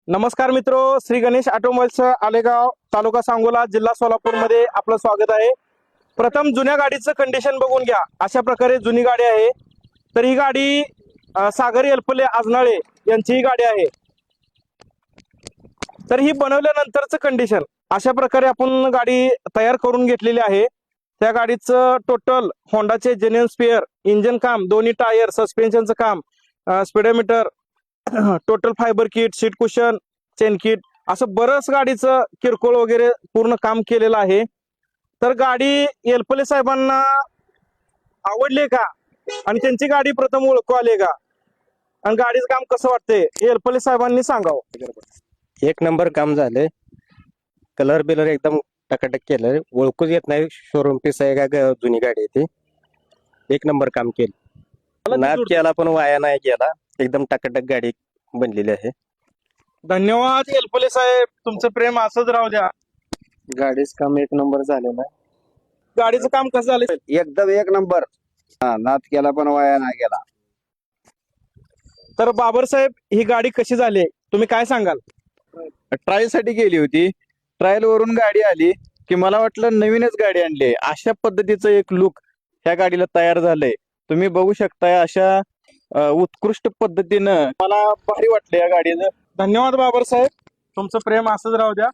नमस्कार मित्रो, श्री गणेश ऑटोमोबाईल्स आलेगाव, तालुका सांगोला, जिल्हा सोलापूर मध्ये आपलं स्वागत आहे. प्रथम जुन्या गाडीचं कंडिशन बघून घ्या. अशा प्रकारे जुनी गाडी आहे. तर ही गाडी सागर एलपले आजनाळे यांची ही गाडी आहे. तर ही बनवल्यानंतरचं कंडिशन अशा प्रकारे आपण गाडी तयार करून घेतलेली आहे. त्या गाडीचं टोटल होंडाचे जेन्युइन स्पेअर, इंजन काम, दोन्ही टायर, सस्पेन्शनचं काम, speedometer, total fibre kit, seat cushion, chain kit, असं बरंच गाडीचं किरकोळ वगैरे पूर्ण काम केलेलं आहे. तर गाडी एलपले साहेबांना आवडली का आणि त्यांची गाडी प्रथम ओळखू आली का आणि गाडीचं काम कसं वाटतंय एलपले साहेबांनी सांगावं. एक नंबर काम झालंय. कलर बिलर एकदम टकाटक केलंय. ओळखूच येत नाही शोरूम पीस आहे का जुनी गाडी आहे ती. एक नंबर काम केलं. नाद केला पण वाया नाही गेला. एकदम टकाटक गाडी बनलेली आहे. धन्यवाद एलपले साहेब, तुमचं प्रेम असंच राहू द्या. गाडीच काम एक नंबर झालेलं आहे. गाडीचं काम कसं झालं? एकदम एक नंबर. नाद केला पण वाया नाही गेला. तर बाबर साहेब, ही गाडी कशी झाली तुम्ही काय सांगाल? ट्रायल साठी गेली होती. ट्रायल वरून गाडी आली की मला वाटलं नवीनच गाडी आणली. अशा पद्धतीचं एक लुक ह्या गाडीला तयार झालंय. तुम्ही बघू शकताय अशा उत्कृष्ट पद्धतीनं मला भारी वाटलं या गाडीचं. धन्यवाद बाबर साहेब, तुमचं प्रेम असंच राहू द्या.